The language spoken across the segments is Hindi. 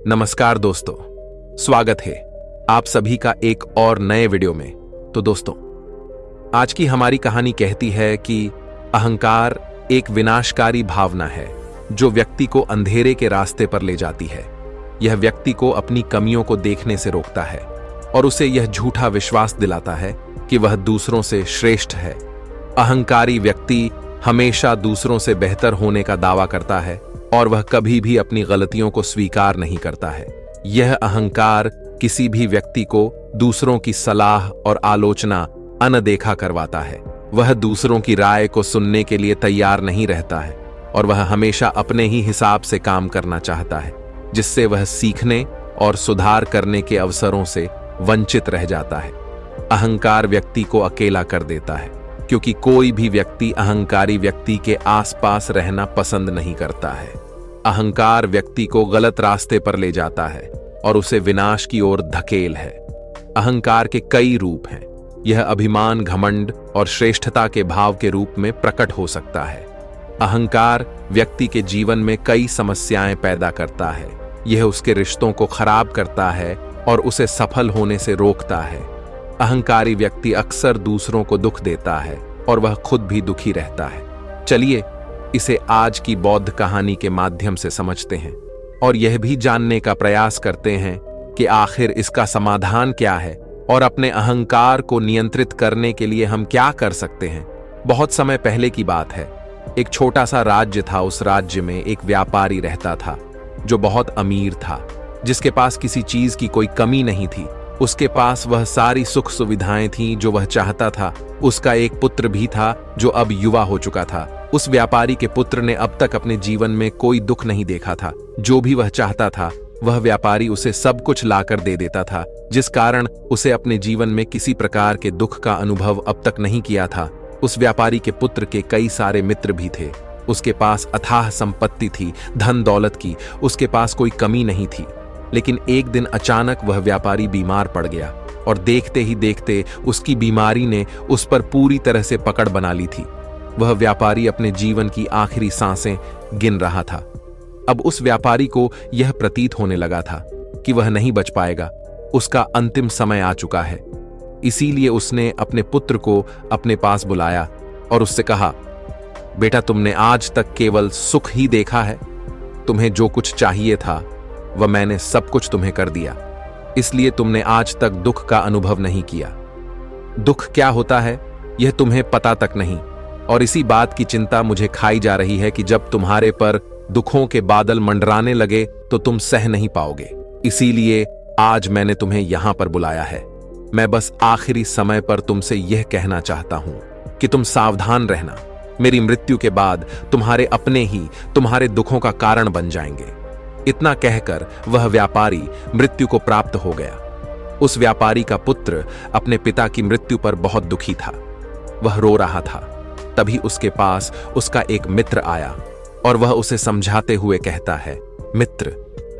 नमस्कार दोस्तों, स्वागत है आप सभी का एक और नए वीडियो में। तो दोस्तों, आज की हमारी कहानी कहती है कि अहंकार एक विनाशकारी भावना है जो व्यक्ति को अंधेरे के रास्ते पर ले जाती है। यह व्यक्ति को अपनी कमियों को देखने से रोकता है और उसे यह झूठा विश्वास दिलाता है कि वह दूसरों से श्रेष्ठ है। अहंकारी व्यक्ति हमेशा दूसरों से बेहतर होने का दावा करता है और वह कभी भी अपनी गलतियों को स्वीकार नहीं करता है। यह अहंकार किसी भी व्यक्ति को दूसरों की सलाह और आलोचना अनदेखा करवाता है। वह दूसरों की राय को सुनने के लिए तैयार नहीं रहता है और वह हमेशा अपने ही हिसाब से काम करना चाहता है, जिससे वह सीखने और सुधार करने के अवसरों से वंचित रह जाता है। अहंकार व्यक्ति को अकेला कर देता है, क्योंकि कोई भी व्यक्ति अहंकारी व्यक्ति के आसपास रहना पसंद नहीं करता है। अहंकार व्यक्ति को गलत रास्ते पर ले जाता है और उसे विनाश की ओर धकेल है। अहंकार के कई रूप हैं। यह अभिमान, घमंड और श्रेष्ठता के भाव के रूप में प्रकट हो सकता है। अहंकार व्यक्ति के जीवन में कई समस्याएं पैदा करता है। यह उसके रिश्तों को खराब करता है और उसे सफल होने से रोकता है। अहंकारी व्यक्ति अक्सर दूसरों को दुख देता है और वह खुद भी दुखी रहता है। चलिए इसे आज की बौद्ध कहानी के माध्यम से समझते हैं और यह भी जानने का प्रयास करते हैं कि आखिर इसका समाधान क्या है और अपने अहंकार को नियंत्रित करने के लिए हम क्या कर सकते हैं। बहुत समय पहले की बात है। एक छोटा सा राज्य था। उस राज्य में एक व्यापारी रहता था जो बहुत अमीर था, जिसके पास किसी चीज की कोई कमी नहीं थी। उसके पास वह सारी सुख सुविधाएं थीं जो वह चाहता था। उसका एक पुत्र भी था जो अब युवा हो चुका था। उस व्यापारी के पुत्र ने अब तक अपने जीवन में कोई दुख नहीं देखा था। जो भी वह चाहता था वह व्यापारी उसे सब कुछ लाकर दे देता था, जिस कारण उसे अपने जीवन में किसी प्रकार के दुख का अनुभव अब तक नहीं किया था। उस व्यापारी के पुत्र के कई सारे मित्र भी थे। उसके पास अथाह संपत्ति थी, धन दौलत की उसके पास कोई कमी नहीं थी। लेकिन एक दिन अचानक वह व्यापारी बीमार पड़ गया और देखते ही देखते उसकी बीमारी ने उस पर पूरी तरह से पकड़ बना ली थी। वह व्यापारी अपने जीवन की आखिरी सांसें गिन रहा था। अब उस व्यापारी को यह प्रतीत होने लगा था कि वह नहीं बच पाएगा। उसका अंतिम समय आ चुका है। इसीलिए उसने अपने पुत्र को अपने पास बुलाया और उससे कहा, बेटा, तुमने आज तक केवल सुख ही देखा है। तुम्हें जो कुछ चाहिए था वह मैंने सब कुछ तुम्हें कर दिया, इसलिए तुमने आज तक दुख का अनुभव नहीं किया। दुख क्या होता है यह तुम्हें पता तक नहीं, और इसी बात की चिंता मुझे खाई जा रही है कि जब तुम्हारे पर दुखों के बादल मंडराने लगे तो तुम सह नहीं पाओगे। इसीलिए आज मैंने तुम्हें यहां पर बुलाया है। मैं बस आखिरी समय पर तुमसे यह कहना चाहता हूं कि तुम सावधान रहना। मेरी मृत्यु के बाद तुम्हारे अपने ही तुम्हारे दुखों का कारण बन जाएंगे। इतना कहकर वह व्यापारी मृत्यु को प्राप्त हो गया। उस व्यापारी का पुत्र अपने पिता की मृत्यु पर बहुत दुखी था। वह रो रहा था। तभी उसके पास उसका एक मित्र आया और वह उसे समझाते हुए कहता है, मित्र,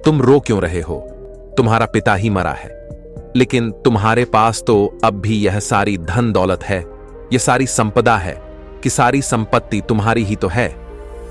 तुम रो क्यों रहे हो? तुम्हारा पिता ही मरा है, लेकिन तुम्हारे पास तो अब भी यह सारी धन दौलत है, यह सारी संपदा है कि सारी संपत्ति तुम्हारी ही तो है।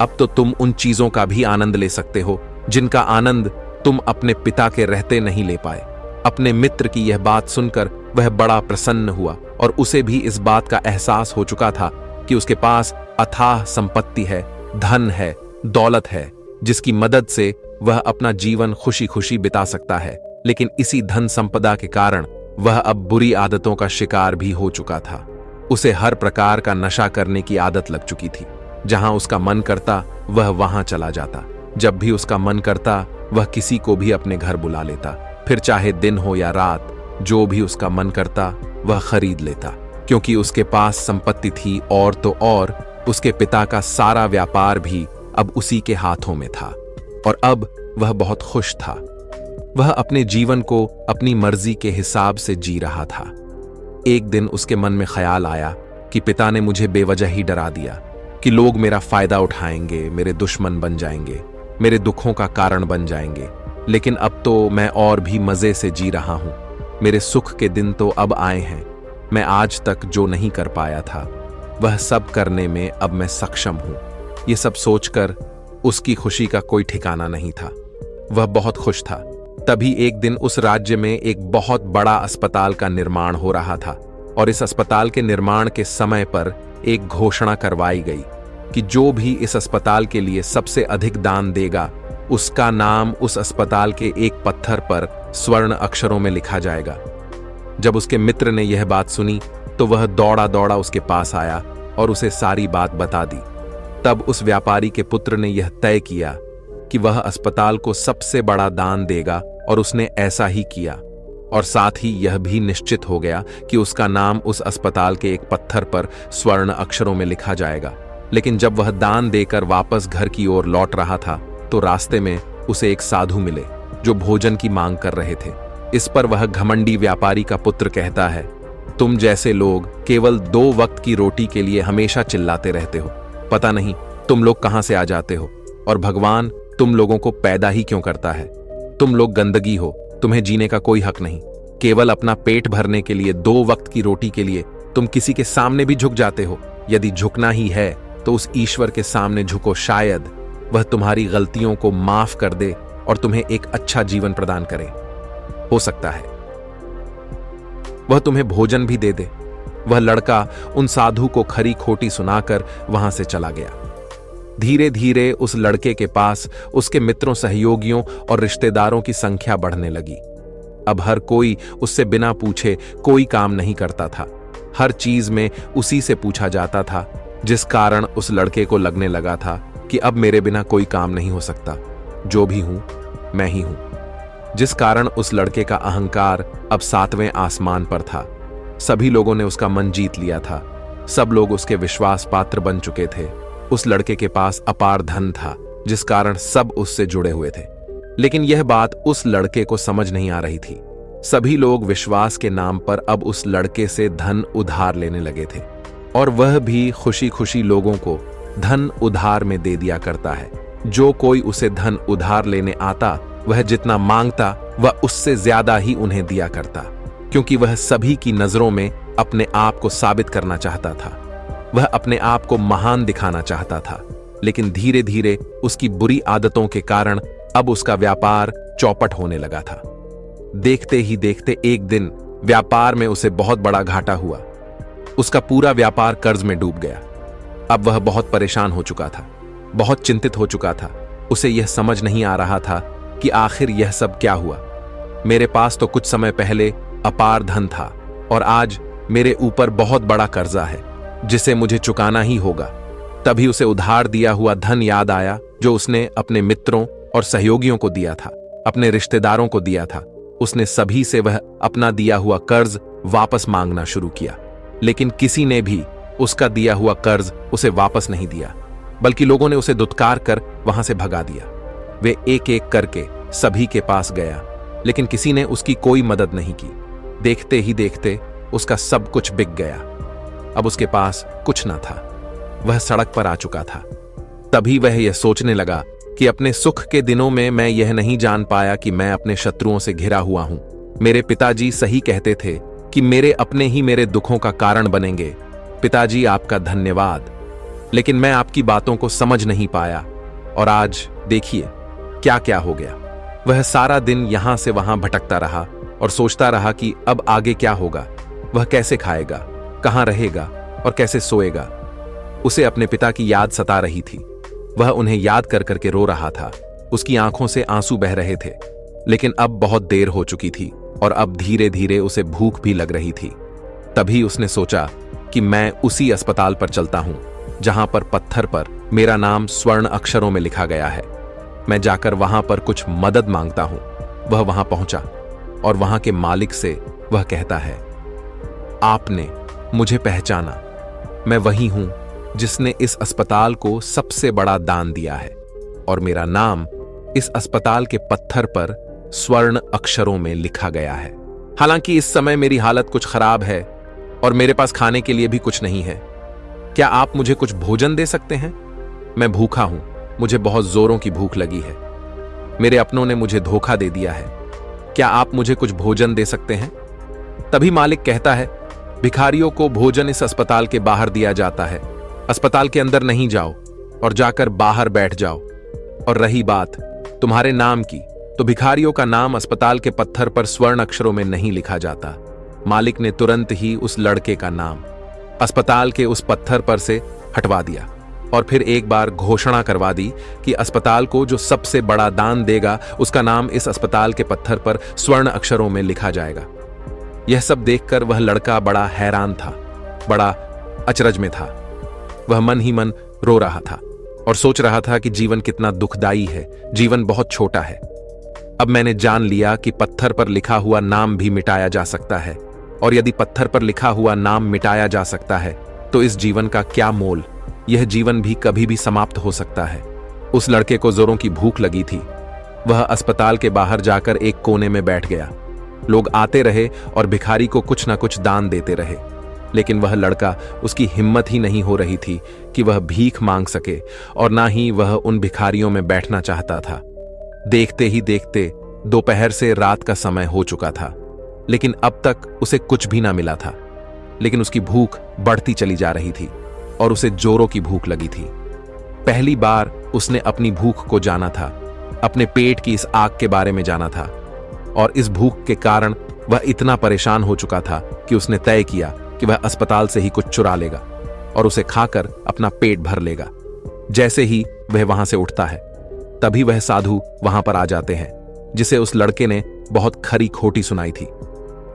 अब तो तुम उन चीजों का भी आनंद ले सकते हो जिनका आनंद तुम अपने पिता के रहते नहीं ले पाए। अपने मित्र की यह बात सुनकर वह बड़ा प्रसन्न हुआ और उसे भी इस बात का एहसास हो चुका था कि उसके पास अथाह संपत्ति है, धन है, दौलत है, जिसकी मदद से वह अपना जीवन खुशी खुशी बिता सकता है। लेकिन इसी धन संपदा के कारण वह अब बुरी आदतों का शिकार भी हो चुका था। उसे हर प्रकार का नशा करने की आदत लग चुकी थी। जहां उसका मन करता वह वहां चला जाता। जब भी उसका मन करता वह किसी को भी अपने घर बुला लेता, फिर चाहे दिन हो या रात, जो भी उसका मन करता वह खरीद लेता, क्योंकि उसके पास संपत्ति थी। और तो और उसके पिता का सारा व्यापार भी अब उसी के हाथों में था और अब वह बहुत खुश था। वह अपने जीवन को अपनी मर्जी के हिसाब से जी रहा था। एक दिन उसके मन में ख्याल आया कि पिता ने मुझे बेवजह ही डरा दिया कि लोग मेरा फायदा उठाएंगे, मेरे दुश्मन बन जाएंगे, मेरे दुखों का कारण बन जाएंगे। लेकिन अब तो मैं और भी मजे से जी रहा हूं। मेरे सुख के दिन तो अब आए हैं। मैं आज तक जो नहीं कर पाया था वह सब करने में अब मैं सक्षम हूं। ये सब सोचकर उसकी खुशी का कोई ठिकाना नहीं था। वह बहुत खुश था। तभी एक दिन उस राज्य में एक बहुत बड़ा अस्पताल का निर्माण हो रहा था और इस अस्पताल के निर्माण के समय पर एक घोषणा करवाई गई कि जो भी इस अस्पताल के लिए सबसे अधिक दान देगा उसका नाम उस अस्पताल के एक पत्थर पर स्वर्ण अक्षरों में लिखा जाएगा। जब उसके मित्र ने यह बात सुनी तो वह दौड़ा दौड़ा उसके पास आया और उसे सारी बात बता दी। तब उस व्यापारी के पुत्र ने यह तय किया कि वह अस्पताल को सबसे बड़ा दान देगा और उसने ऐसा ही किया और साथ ही यह भी निश्चित हो गया कि उसका नाम उस अस्पताल के एक पत्थर पर स्वर्ण अक्षरों में लिखा जाएगा। लेकिन जब वह दान देकर वापस घर की ओर लौट रहा था तो रास्ते में उसे एक साधु मिले जो भोजन की मांग कर रहे थे। इस पर वह घमंडी व्यापारी का पुत्र कहता है, तुम जैसे लोग केवल 2 वक्त की रोटी के लिए हमेशा चिल्लाते रहते हो, पता नहीं तुम लोग कहां से आ जाते हो और भगवान तुम लोगों को पैदा ही क्यों करता है। तुम लोग गंदगी हो, तुम्हें जीने का कोई हक नहीं। केवल अपना पेट भरने के लिए 2 वक्त की रोटी के लिए तुम किसी के सामने भी झुक जाते हो। यदि झुकना ही है तो उस ईश्वर के सामने झुको, शायद वह तुम्हारी गलतियों को माफ कर दे और तुम्हें एक अच्छा जीवन प्रदान करे। हो सकता है वह तुम्हें भोजन भी दे दे। वह लड़का उन साधु को खरी खोटी सुनाकर वहां से चला गया। धीरे धीरे उस लड़के के पास उसके मित्रों, सहयोगियों और रिश्तेदारों की संख्या बढ़ने लगी। अब हर कोई उससे बिना पूछे कोई काम नहीं करता था। हर चीज में उसी से पूछा जाता था, जिस कारण उस लड़के को लगने लगा था कि अब मेरे बिना कोई काम नहीं हो सकता, जो भी हूं मैं ही हूं। जिस कारण उस लड़के का अहंकार अब 7वें आसमान पर था। सभी लोगों ने उसका मन जीत लिया था। सब लोग उसके विश्वास पात्र बन चुके थे। उस लड़के के पास अपार धन था, जिस कारण सब उससे जुड़े हुए थे। लेकिन यह बात उस लड़के को समझ नहीं आ रही थी। सभी लोग विश्वास के नाम पर अब उस लड़के से धन उधार लेने लगे थे और वह भी खुशी खुशी लोगों को धन उधार में दे दिया करता है। जो कोई उसे धन उधार लेने आता, वह जितना मांगता वह उससे ज्यादा ही उन्हें दिया करता, क्योंकि वह सभी की नजरों में अपने आप को साबित करना चाहता था। वह अपने आप को महान दिखाना चाहता था। लेकिन धीरे धीरे उसकी बुरी आदतों के कारण अब उसका व्यापार चौपट होने लगा था। देखते ही देखते एक दिन व्यापार में उसे बहुत बड़ा घाटा हुआ। उसका पूरा व्यापार कर्ज में डूब गया। अब वह बहुत परेशान हो चुका था, बहुत चिंतित हो चुका था। उसे यह समझ नहीं आ रहा था कि आखिर यह सब क्या हुआ। मेरे पास तो कुछ समय पहले अपार धन था और आज मेरे ऊपर बहुत बड़ा कर्जा है जिसे मुझे चुकाना ही होगा। तभी उसे उधार दिया हुआ धन याद आया जो उसने अपने मित्रों और सहयोगियों को दिया था, अपने रिश्तेदारों को दिया था। उसने सभी से वह अपना दिया हुआ कर्ज वापस मांगना शुरू किया, लेकिन किसी ने भी उसका दिया हुआ कर्ज उसे वापस नहीं दिया, बल्कि लोगों ने उसे दुत्कार कर वहां से भगा दिया। वे एक एक करके सभी के पास गया, लेकिन किसी ने उसकी कोई मदद नहीं की। देखते ही देखते उसका सब कुछ बिक गया। अब उसके पास कुछ न था। वह सड़क पर आ चुका था। तभी वह यह सोचने लगा कि अपने सुख के दिनों में मैं यह नहीं जान पाया कि मैं अपने शत्रुओं से घिरा हुआ हूं। मेरे पिताजी सही कहते थे कि मेरे अपने ही मेरे दुखों का कारण बनेंगे। पिताजी, आपका धन्यवाद। लेकिन मैं आपकी बातों को समझ नहीं पाया और आज देखिए क्या क्या हो गया। वह सारा दिन यहां से वहां भटकता रहा और सोचता रहा कि अब आगे क्या होगा। वह कैसे खाएगा, कहां रहेगा और कैसे सोएगा। उसे अपने पिता की याद सता रही थी। वह उन्हें याद कर करके रो रहा था। उसकी आंखों से आंसू बह रहे थे। लेकिन अब बहुत देर हो चुकी थी और अब धीरे धीरे उसे भूख भी लग रही थी। तभी उसने सोचा कि मैं उसी अस्पताल पर चलता हूं जहां पर पत्थर पर मेरा नाम स्वर्ण अक्षरों में लिखा गया है। मैं जाकर वहां पर कुछ मदद मांगता हूं। वह वहां पहुंचा और वहां के मालिक से वह कहता है, आपने मुझे पहचाना। मैं वही हूं जिसने इस अस्पताल को सबसे बड़ा दान दिया है और मेरा नाम इस अस्पताल के पत्थर पर स्वर्ण अक्षरों में लिखा गया है। हालांकि इस समय मेरी हालत कुछ खराब है और मेरे पास खाने के लिए भी कुछ नहीं है। क्या आप मुझे कुछ भोजन दे सकते हैं? मैं भूखा हूं, मुझे बहुत जोरों की भूख लगी है। मेरे अपनों ने मुझे धोखा दे दिया है। क्या आप मुझे कुछ भोजन दे सकते हैं? तभी मालिक कहता है, भिखारियों को भोजन इस अस्पताल के बाहर दिया जाता है। अस्पताल के अंदर नहीं जाओ और जाकर बाहर बैठ जाओ। और रही बात तुम्हारे नाम की, तो भिखारियों का नाम अस्पताल के पत्थर पर स्वर्ण अक्षरों में नहीं लिखा जाता। मालिक ने तुरंत ही उस लड़के का नाम अस्पताल के उस पत्थर पर से हटवा दिया और फिर एक बार घोषणा करवा दी कि अस्पताल को जो सबसे बड़ा दान देगा उसका नाम इस अस्पताल के पत्थर पर स्वर्ण अक्षरों में लिखा जाएगा। यह सब देखकर वह लड़का बड़ा हैरान था, बड़ा अचरज में था। वह मन ही मन रो रहा था और सोच रहा था कि जीवन कितना दुखदाई है, जीवन बहुत छोटा है। अब मैंने जान लिया कि पत्थर पर लिखा हुआ नाम भी मिटाया जा सकता है, और यदि पत्थर पर लिखा हुआ नाम मिटाया जा सकता है तो इस जीवन का क्या मोल। यह जीवन भी कभी भी समाप्त हो सकता है। उस लड़के को जोरों की भूख लगी थी। वह अस्पताल के बाहर जाकर एक कोने में बैठ गया। लोग आते रहे और भिखारी को कुछ ना कुछ दान देते रहे, लेकिन वह लड़का, उसकी हिम्मत ही नहीं हो रही थी कि वह भीख मांग सके, और ना ही वह उन भिखारियों में बैठना चाहता था। देखते ही देखते दोपहर से रात का समय हो चुका था, लेकिन अब तक उसे कुछ भी ना मिला था। लेकिन उसकी भूख बढ़ती चली जा रही थी और उसे जोरों की भूख लगी थी। पहली बार उसने अपनी भूख को जाना था, अपने पेट की इस आग के बारे में जाना था, और इस भूख के कारण वह इतना परेशान हो चुका था कि उसने तय किया कि वह अस्पताल से ही कुछ चुरा लेगा और उसे खाकर अपना पेट भर लेगा। जैसे ही वह वहां से उठता है तभी वह साधु वहां पर आ जाते हैं, जिसे उस लड़के ने बहुत खरी खोटी सुनाई थी।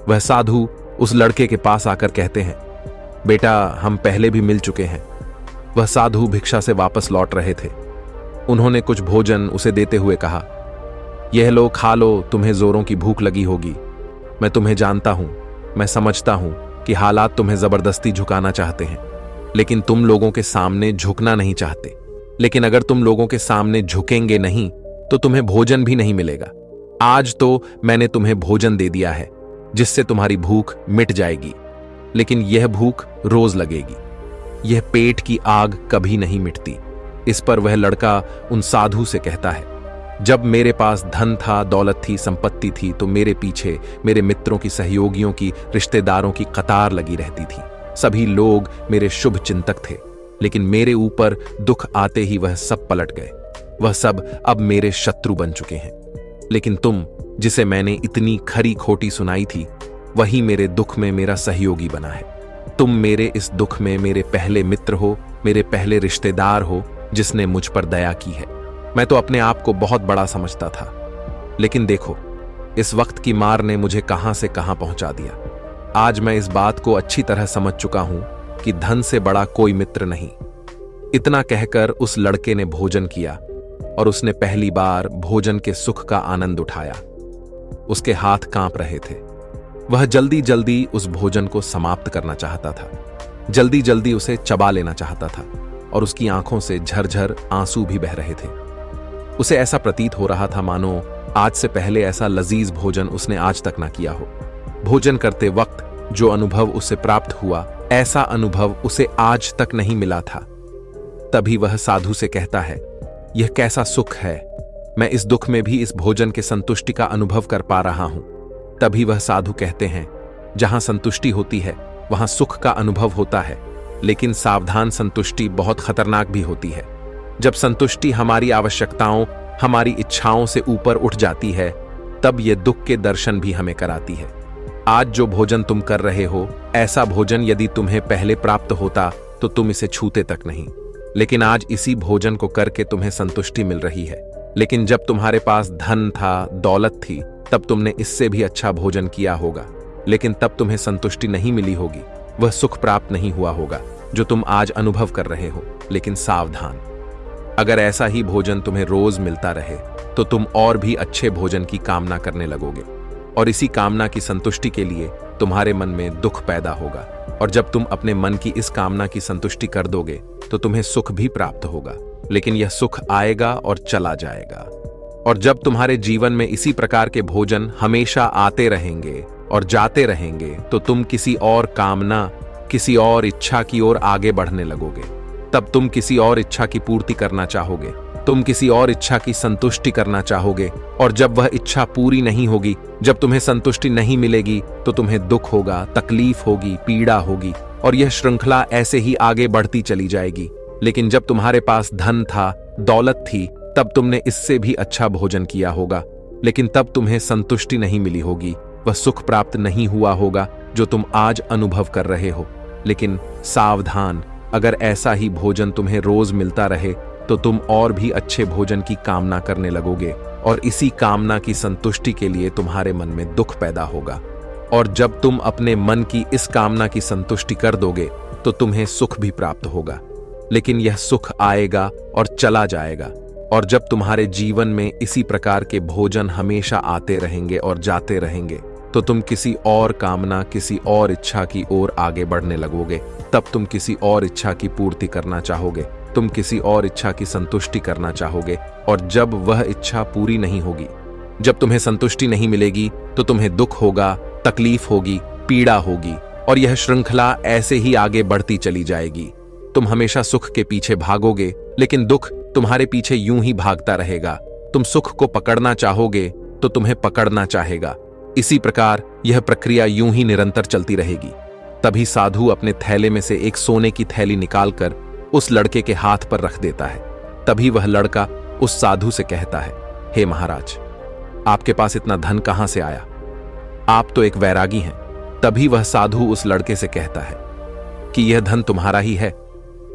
वह साधु उस लड़के के पास आकर कहते हैं, बेटा, हम पहले भी मिल चुके हैं। वह साधु भिक्षा से वापस लौट रहे थे। उन्होंने कुछ भोजन उसे देते हुए कहा, यह लो, खा लो, तुम्हें जोरों की भूख लगी होगी। मैं तुम्हें जानता हूं, मैं समझता हूं कि हालात तुम्हें जबरदस्ती झुकाना चाहते हैं, लेकिन तुम लोगों के सामने झुकना नहीं चाहते। लेकिन अगर तुम लोगों के सामने झुकेंगे नहीं तो तुम्हें भोजन भी नहीं मिलेगा। आज तो मैंने तुम्हें भोजन दे दिया है जिससे तुम्हारी भूख मिट जाएगी, लेकिन यह भूख रोज लगेगी। यह पेट की आग कभी नहीं मिटती। इस पर वह लड़का उन साधु से कहता है, जब मेरे पास धन था, दौलत थी, संपत्ति थी, तो मेरे पीछे मेरे मित्रों की, सहयोगियों की, रिश्तेदारों की कतार लगी रहती थी। सभी लोग मेरे शुभ चिंतक थे, लेकिन मेरे ऊपर दुख आते ही वह सब पलट गए। वह सब अब मेरे शत्रु बन चुके हैं। लेकिन तुम, जिसे मैंने इतनी खरी खोटी सुनाई थी, वही मेरे दुख में मेरा सहयोगी बना है। तुम मेरे इस दुख में मेरे पहले मित्र हो, मेरे पहले रिश्तेदार हो जिसने मुझ पर दया की है। मैं तो अपने आप को बहुत बड़ा समझता था, लेकिन देखो इस वक्त की मार ने मुझे कहां से कहां पहुंचा दिया। आज मैं इस बात को अच्छी तरह समझ चुका हूं कि धन से बड़ा कोई मित्र नहीं। इतना कहकर उस लड़के ने भोजन किया और उसने पहली बार भोजन के सुख का आनंद उठाया। उसके हाथ कांप रहे थे। वह जल्दी जल्दी उस भोजन को समाप्त करना चाहता था, जल्दी जल्दी उसे चबा लेना चाहता था, और उसकी आंखों से झरझर आंसू भी बह रहे थे। उसे ऐसा प्रतीत हो रहा था मानो आज से पहले ऐसा लजीज भोजन उसने आज तक ना किया हो। भोजन करते वक्त जो अनुभव उसे प्राप्त हुआ, ऐसा अनुभव उसे आज तक नहीं मिला था। तभी वह साधु से कहता है, यह कैसा सुख है, मैं इस दुख में भी इस भोजन के संतुष्टि का अनुभव कर पा रहा हूं। तभी वह साधु कहते हैं, जहां संतुष्टि होती है वहां सुख का अनुभव होता है, लेकिन सावधान, संतुष्टि बहुत खतरनाक भी होती है। जब संतुष्टि हमारी आवश्यकताओं, हमारी इच्छाओं से ऊपर उठ जाती है, तब यह दुख के दर्शन भी हमें कराती है। आज जो भोजन तुम कर रहे हो, ऐसा भोजन यदि तुम्हें पहले प्राप्त होता तो तुम इसे छूते तक नहीं, लेकिन आज इसी भोजन को करके तुम्हें संतुष्टि मिल रही है। लेकिन जब तुम्हारे पास धन था, दौलत थी, तब तुमने इससे भी अच्छा भोजन किया होगा, लेकिन तब तुम्हें संतुष्टि नहीं मिली होगी, वह सुख प्राप्त नहीं हुआ होगा जो तुम आज अनुभव कर रहे हो। लेकिन सावधान, अगर ऐसा ही भोजन तुम्हें रोज मिलता रहे तो तुम और भी अच्छे भोजन की कामना करने लगोगे, और इसी कामना की संतुष्टि के लिए तुम्हारे मन में दुख पैदा होगा, और जब तुम अपने मन की इस कामना की संतुष्टि कर दोगे तो तुम्हें सुख भी प्राप्त होगा, लेकिन यह सुख आएगा और चला जाएगा। और जब तुम्हारे जीवन में इसी प्रकार के भोजन हमेशा आते रहेंगे और जाते रहेंगे तो तुम किसी और कामना, किसी और इच्छा की ओर आगे बढ़ने लगोगे। तब तुम किसी और इच्छा की पूर्ति करना चाहोगे, तुम किसी और इच्छा की संतुष्टि करना चाहोगे, और जब वह इच्छा पूरी नहीं होगी, जब तुम्हें संतुष्टि नहीं मिलेगी, तो तुम्हें दुख होगा, तकलीफ होगी, पीड़ा होगी, और यह श्रृंखला ऐसे ही आगे बढ़ती चली जाएगी। लेकिन जब तुम्हारे पास धन था, दौलत थी, तब तुमने इससे भी अच्छा भोजन किया होगा, लेकिन तब तुम्हें संतुष्टि नहीं मिली होगी, वह सुख प्राप्त नहीं हुआ होगा जो तुम आज अनुभव कर रहे हो। लेकिन सावधान, अगर ऐसा ही भोजन तुम्हें रोज मिलता रहे तो तुम और भी अच्छे भोजन की कामना करने लगोगे, और इसी कामना की संतुष्टि के लिए तुम्हारे मन में दुख पैदा होगा। और जब तुम अपने मन की इस कामना की संतुष्टि कर दोगे तो तुम्हें सुख भी प्राप्त होगा। लेकिन यह सुख आएगा और चला जाएगा, और जब तुम्हारे जीवन में इसी प्रकार के भोजन हमेशा आते रहेंगे और जाते रहेंगे तो तुम किसी और कामना, किसी और इच्छा की ओर आगे बढ़ने लगोगे। तब तुम किसी और इच्छा की पूर्ति करना चाहोगे, तुम किसी और इच्छा की संतुष्टि करना चाहोगे, और जब वह इच्छा पूरी नहीं होगी, जब तुम्हें संतुष्टि नहीं मिलेगी तो तुम्हें दुख होगा, तकलीफ होगी, पीड़ा होगी, और यह श्रृंखला ऐसे ही आगे बढ़ती चली जाएगी। तुम हमेशा सुख के पीछे भागोगे, लेकिन दुख तुम्हारे पीछे यूं ही भागता रहेगा। तुम सुख को पकड़ना चाहोगे तो तुम्हें पकड़ना चाहेगा। इसी प्रकार यह प्रक्रिया यूं ही निरंतर चलती रहेगी। तभी साधु अपने थैले में से एक सोने की थैली निकालकर उस लड़के के हाथ पर रख देता है। तभी वह लड़का उस साधु से कहता है, हे महाराज, आपके पास इतना धन कहां से आया? आप तो एक वैरागी हैं। तभी वह साधु उस लड़के से कहता है कि यह धन तुम्हारा ही है।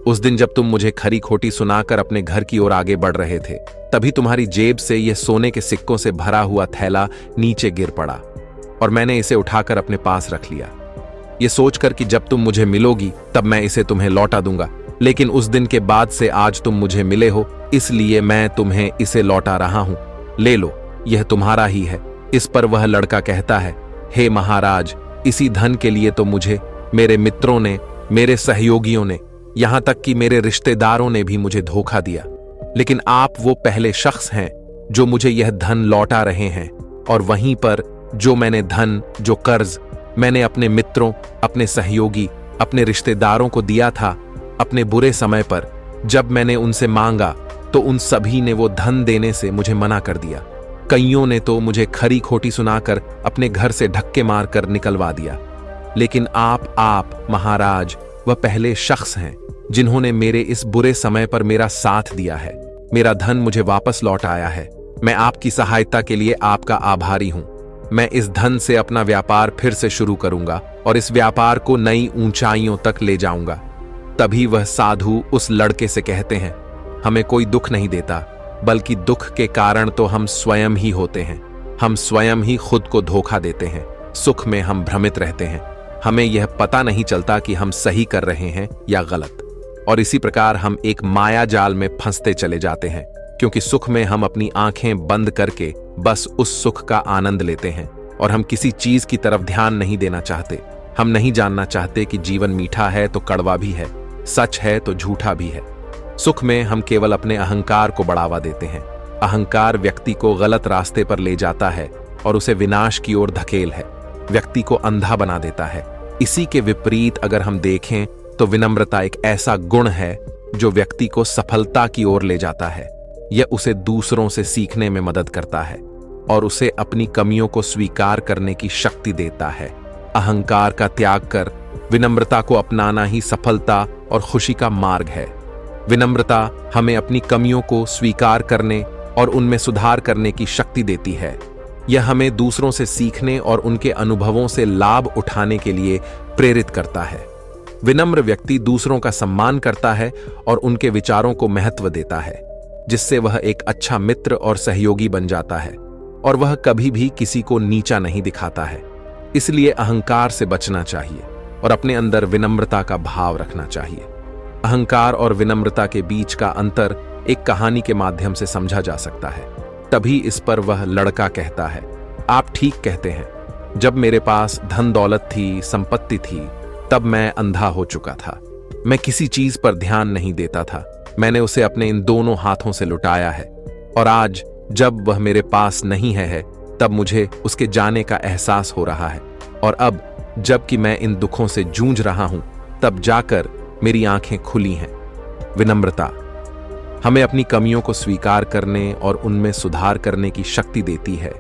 उस दिन जब तुम मुझे खरी खोटी सुनाकर अपने घर की ओर आगे बढ़ रहे थे, तभी तुम्हारी जेब से यह सोने के सिक्कों से भरा हुआ थैला नीचे गिर पड़ा, और मैंने इसे उठाकर अपने पास रख लिया, ये सोचकर कि जब तुम मुझे मिलोगी तब मैं इसे तुम्हें लौटा दूंगा। लेकिन उस दिन के बाद से आज तुम मुझे मिले हो, इसलिए मैं तुम्हें इसे लौटा रहा हूं। ले लो, यह तुम्हारा ही है। इस पर वह लड़का कहता है, हे महाराज, इसी धन के लिए तो मुझे मेरे मित्रों ने, मेरे सहयोगियों ने, यहां तक कि मेरे रिश्तेदारों ने भी मुझे धोखा दिया। लेकिन आप वो पहले शख्स हैं जो मुझे यह धन लौटा रहे हैं, और वहीं पर जो मैंने धन, जो कर्ज मैंने अपने मित्रों, अपने सहयोगी, अपने रिश्तेदारों को दिया था अपने बुरे समय पर, जब मैंने उनसे मांगा तो उन सभी ने वो धन देने से मुझे मना कर दिया। कईयों ने तो मुझे खरी खोटी सुनाकर अपने घर से धक्के मारकर निकलवा दिया। लेकिन आप महाराज, वह पहले शख्स हैं जिन्होंने मेरे इस बुरे समय पर मेरा साथ दिया है। मेरा धन मुझे वापस लौट आया है। मैं आपकी सहायता के लिए आपका आभारी हूं। मैं इस धन से अपना व्यापार फिर से शुरू करूंगा और इस व्यापार को नई ऊंचाइयों तक ले जाऊंगा। तभी वह साधु उस लड़के से कहते हैं, हमें कोई दुख नहीं देता, बल्कि दुख के कारण तो हम स्वयं ही होते हैं। हम स्वयं ही खुद को धोखा देते हैं। सुख में हम भ्रमित रहते हैं। हमें यह पता नहीं चलता कि हम सही कर रहे हैं या गलत, और इसी प्रकार हम एक माया जाल में फंसते चले जाते हैं, क्योंकि सुख में हम अपनी आंखें बंद करके बस उस सुख का आनंद लेते हैं, और हम किसी चीज की तरफ ध्यान नहीं देना चाहते। हम नहीं जानना चाहते कि जीवन मीठा है तो कड़वा भी है, सच है तो झूठा भी है। सुख में हम केवल अपने अहंकार को बढ़ावा देते हैं। अहंकार व्यक्ति को गलत रास्ते पर ले जाता है और उसे विनाश की ओर धकेल है, व्यक्ति को अंधा बना देता है। इसी के विपरीत अगर हम देखें तो विनम्रता एक ऐसा गुण है जो व्यक्ति को सफलता की ओर ले जाता है। यह उसे दूसरों से सीखने में मदद करता है और उसे अपनी कमियों को स्वीकार करने की शक्ति देता है। अहंकार का त्याग कर विनम्रता को अपनाना ही सफलता और खुशी का मार्ग है। विनम्रता हमें अपनी कमियों को स्वीकार करने और उनमें सुधार करने की शक्ति देती है। यह हमें दूसरों से सीखने और उनके अनुभवों से लाभ उठाने के लिए प्रेरित करता है। विनम्र व्यक्ति दूसरों का सम्मान करता है और उनके विचारों को महत्व देता है, जिससे वह एक अच्छा मित्र और सहयोगी बन जाता है, और वह कभी भी किसी को नीचा नहीं दिखाता है। इसलिए अहंकार से बचना चाहिए और अपने अंदर विनम्रता का भाव रखना चाहिए। अहंकार और विनम्रता के बीच का अंतर एक कहानी के माध्यम से समझा जा सकता है। तभी इस पर वह लड़का कहता है, आप ठीक कहते हैं। जब मेरे पास धन दौलत थी, संपत्ति थी, तब मैं अंधा हो चुका था। मैं किसी चीज पर ध्यान नहीं देता था। मैंने उसे अपने इन दोनों हाथों से लुटाया है, और आज जब वह मेरे पास नहीं है तब मुझे उसके जाने का एहसास हो रहा है। और अब जबकि मैं इन दुखों से जूझ रहा हूं, तब जाकर मेरी आंखें खुली हैं। विनम्रता हमें अपनी कमियों को स्वीकार करने और उनमें सुधार करने की शक्ति देती है।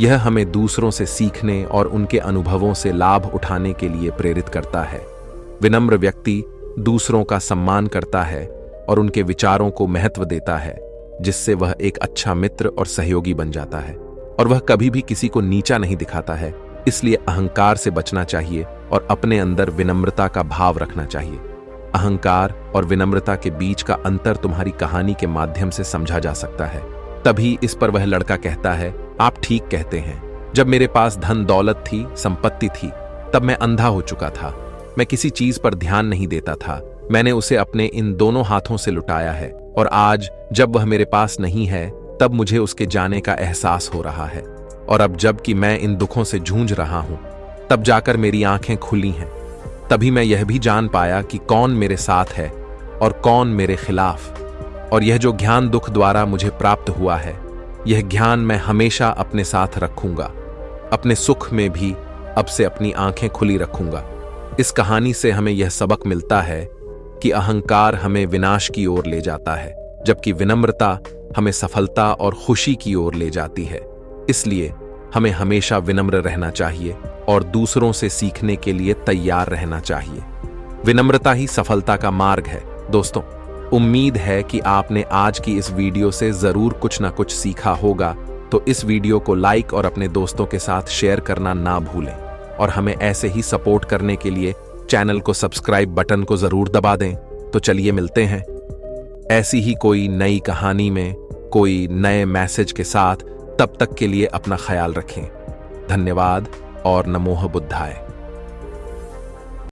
यह हमें दूसरों से सीखने और उनके अनुभवों से लाभ उठाने के लिए प्रेरित करता है। विनम्र व्यक्ति दूसरों का सम्मान करता है और उनके विचारों को महत्व देता है, जिससे वह एक अच्छा मित्र और सहयोगी बन जाता है। और वह कभी भी किसी को नीचा नहीं दिखाता है। इसलिए अहंकार से बचना चाहिए और अपने अंदर विनम्रता का भाव रखना चाहिए। अहंकार और विनम्रता के बीच का अंतर तुम्हारी कहानी के माध्यम से समझा जा सकता है। तभी इस पर वह लड़का कहता है, आप ठीक कहते हैं, जब मेरे पास धन दौलत थी, संपत्ति थी, तब मैं अंधा हो चुका था। मैं किसी चीज पर ध्यान नहीं देता था। मैंने उसे अपने इन दोनों हाथों से लुटाया है और आज जब वह मेरे पास नहीं है तब मुझे उसके जाने का एहसास हो रहा है। और अब जब कि मैं इन दुखों से जूझ रहा हूं तब जाकर मेरी आंखें खुली हैं। तभी मैं यह भी जान पाया कि कौन मेरे साथ है और कौन मेरे खिलाफ। और यह जो ज्ञान दुख द्वारा मुझे प्राप्त हुआ है, यह ज्ञान मैं हमेशा अपने साथ रखूंगा। अपने सुख में भी अब से अपनी आंखें खुली रखूंगा। इस कहानी से हमें यह सबक मिलता है कि अहंकार हमें विनाश की ओर ले जाता है, जबकि विनम्रता हमें सफलता और खुशी की ओर ले जाती है। इसलिए हमें हमेशा विनम्र रहना चाहिए और दूसरों से सीखने के लिए तैयार रहना चाहिए। विनम्रता ही सफलता का मार्ग है। दोस्तों, उम्मीद है कि आपने आज की इस वीडियो से जरूर कुछ ना कुछ सीखा होगा। तो इस वीडियो को लाइक और अपने दोस्तों के साथ शेयर करना ना भूलें और हमें ऐसे ही सपोर्ट करने के लिए चैनल को सब्सक्राइब बटन को जरूर दबा दें। तो चलिए मिलते हैं ऐसी ही कोई नई कहानी में कोई नए मैसेज के साथ। तब तक के लिए अपना ख्याल रखें। धन्यवाद और नमोह बुद्धाय।